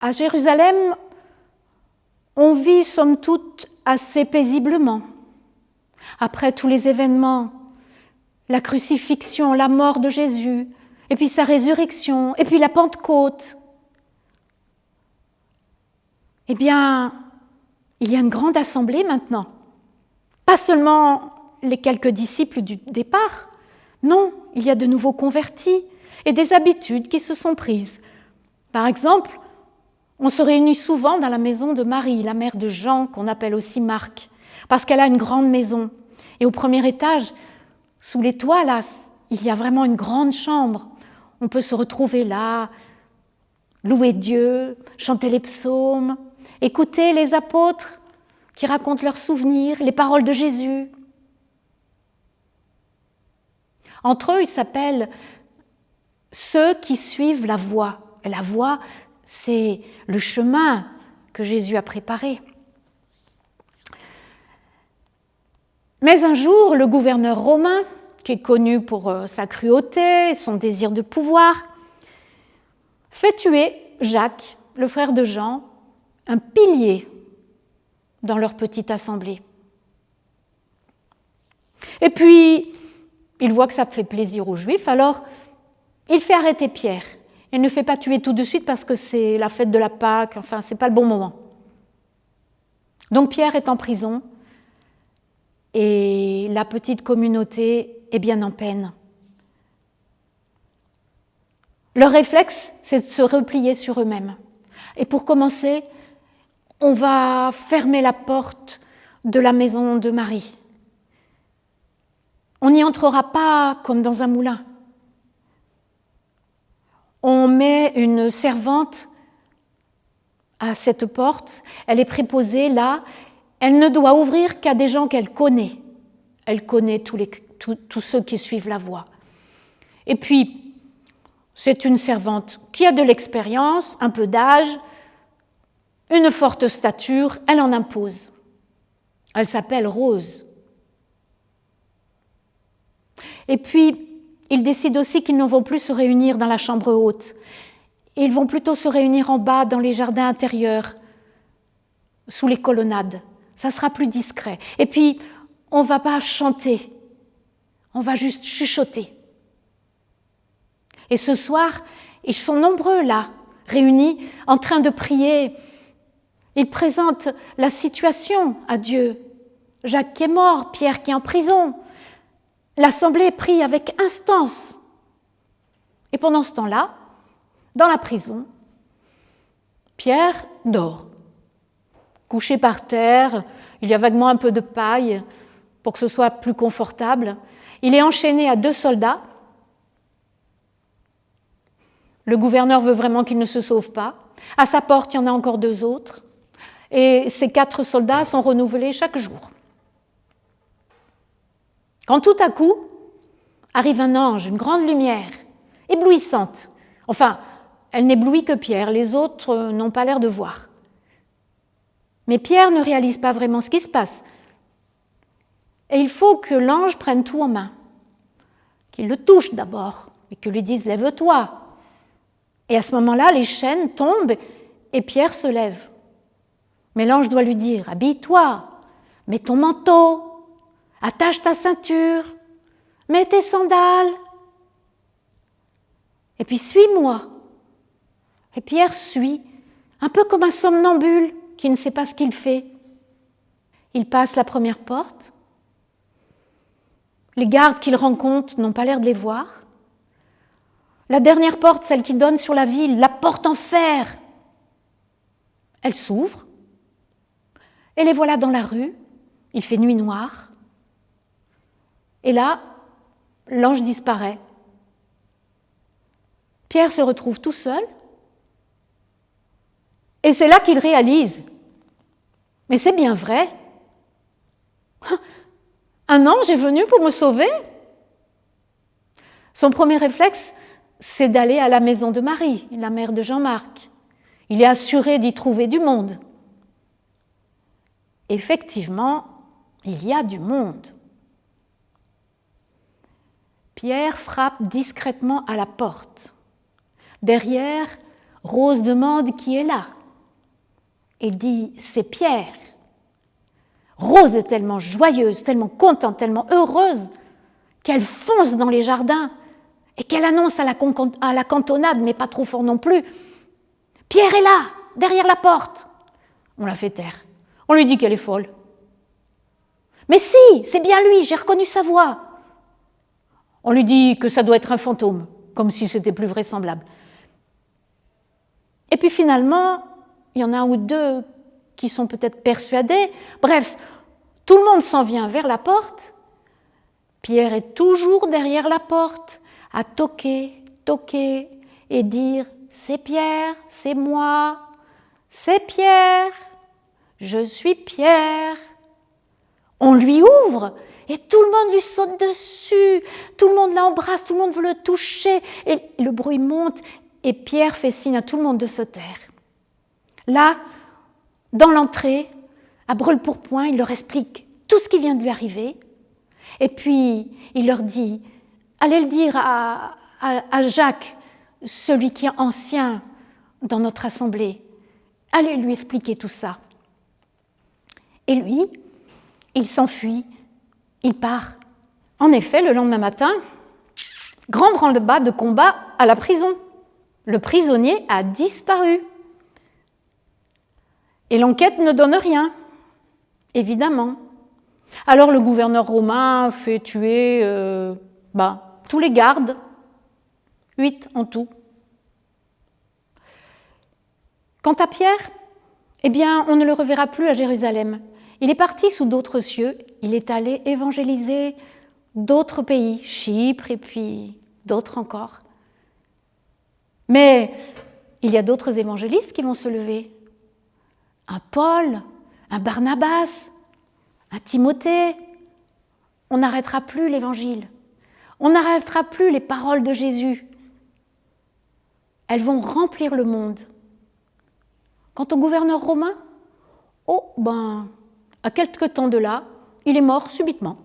À Jérusalem, on vit somme toute assez paisiblement. Après tous les événements, la crucifixion, la mort de Jésus, et puis sa résurrection, et puis la Pentecôte, eh bien, il y a une grande assemblée maintenant. Pas seulement les quelques disciples du départ, non, il y a de nouveaux convertis et des habitudes qui se sont prises. Par exemple, on se réunit souvent dans la maison de Marie, la mère de Jean, qu'on appelle aussi Marc, parce qu'elle a une grande maison. Et au premier étage, sous les toits, là, il y a vraiment une grande chambre. On peut se retrouver là, louer Dieu, chanter les psaumes, écouter les apôtres qui racontent leurs souvenirs, les paroles de Jésus. Entre eux, ils s'appellent ceux qui suivent la voie. Et la voie, c'est le chemin que Jésus a préparé. Mais un jour, le gouverneur romain, qui est connu pour sa cruauté, son désir de pouvoir, fait tuer Jacques, le frère de Jean, un pilier dans leur petite assemblée. Et puis, il voit que ça fait plaisir aux Juifs, alors il fait arrêter Pierre. Il ne fait pas tuer tout de suite parce que c'est la fête de la Pâque, enfin, c'est pas le bon moment. Donc Pierre est en prison et la petite communauté est bien en peine. Leur réflexe, c'est de se replier sur eux-mêmes. Et pour commencer, on va fermer la porte de la maison de Marie. On n'y entrera pas comme dans un moulin. On met une servante à cette porte, elle est préposée là, elle ne doit ouvrir qu'à des gens qu'elle connaît. Elle connaît tous ceux qui suivent la voie. Et puis, c'est une servante qui a de l'expérience, un peu d'âge, une forte stature, elle en impose. Elle s'appelle Rose. Et puis, ils décident aussi qu'ils ne vont plus se réunir dans la chambre haute. Ils vont plutôt se réunir en bas, dans les jardins intérieurs, sous les colonnades. Ça sera plus discret. Et puis, on ne va pas chanter, on va juste chuchoter. Et ce soir, ils sont nombreux là, réunis, en train de prier. Ils présentent la situation à Dieu. Jacques qui est mort, Pierre qui est en prison. L'assemblée prie avec instance. Et pendant ce temps-là, dans la prison, Pierre dort. Couché par terre, il y a vaguement un peu de paille pour que ce soit plus confortable. Il est enchaîné à 2 soldats. Le gouverneur veut vraiment qu'il ne se sauve pas. À sa porte, il y en a encore 2 autres. Et ces 4 soldats sont renouvelés chaque jour. Quand tout à coup, arrive un ange, une grande lumière, éblouissante. Enfin, elle n'éblouit que Pierre, les autres n'ont pas l'air de voir. Mais Pierre ne réalise pas vraiment ce qui se passe. Et il faut que l'ange prenne tout en main, qu'il le touche d'abord, et qu'il lui dise « lève-toi ». Et à ce moment-là, les chaînes tombent et Pierre se lève. Mais l'ange doit lui dire « habille-toi, mets ton manteau, attache ta ceinture, mets tes sandales, et puis suis-moi ». Et Pierre suit, un peu comme un somnambule qui ne sait pas ce qu'il fait. Il passe la première porte. Les gardes qu'il rencontre n'ont pas l'air de les voir. La dernière porte, celle qui donne sur la ville, la porte en fer, elle s'ouvre. Et les voilà dans la rue. Il fait nuit noire. Et là, l'ange disparaît. Pierre se retrouve tout seul. Et c'est là qu'il réalise, mais c'est bien vrai, un ange est venu pour me sauver. Son premier réflexe, c'est d'aller à la maison de Marie, la mère de Jean-Marc. Il est assuré d'y trouver du monde. Effectivement, il y a du monde. Pierre frappe discrètement à la porte. Derrière, Rose demande qui est là. Il dit, c'est Pierre. Rose est tellement joyeuse, tellement contente, tellement heureuse qu'elle fonce dans les jardins et qu'elle annonce à la cantonade, mais pas trop fort non plus, « Pierre est là, derrière la porte !» On la fait taire. On lui dit qu'elle est folle. « Mais si, c'est bien lui, j'ai reconnu sa voix !» On lui dit que ça doit être un fantôme, comme si c'était plus vraisemblable. Et puis finalement, il y en a un ou deux qui sont peut-être persuadés. Bref, tout le monde s'en vient vers la porte. Pierre est toujours derrière la porte, à toquer, toquer et dire « C'est Pierre, c'est moi, c'est Pierre, je suis Pierre ». On lui ouvre et tout le monde lui saute dessus, tout le monde l'embrasse, tout le monde veut le toucher et le bruit monte et Pierre fait signe à tout le monde de se taire. Là, dans l'entrée, à brûle-pourpoint, il leur explique tout ce qui vient de lui arriver et puis il leur dit « Allez le dire à Jacques, celui qui est ancien dans notre assemblée, allez lui expliquer tout ça. » Et lui, il s'enfuit, il part. En effet, le lendemain matin, grand branle-bas de combat à la prison. Le prisonnier a disparu. Et l'enquête ne donne rien, évidemment. Alors le gouverneur romain fait tuer tous les gardes, 8 en tout. Quant à Pierre, eh bien, on ne le reverra plus à Jérusalem. Il est parti sous d'autres cieux, il est allé évangéliser d'autres pays, Chypre et puis d'autres encore. Mais il y a d'autres évangélistes qui vont se lever. Un Paul, un Barnabas, un Timothée. On n'arrêtera plus l'évangile. On n'arrêtera plus les paroles de Jésus. Elles vont remplir le monde. Quant au gouverneur romain, à quelque temps de là, il est mort subitement.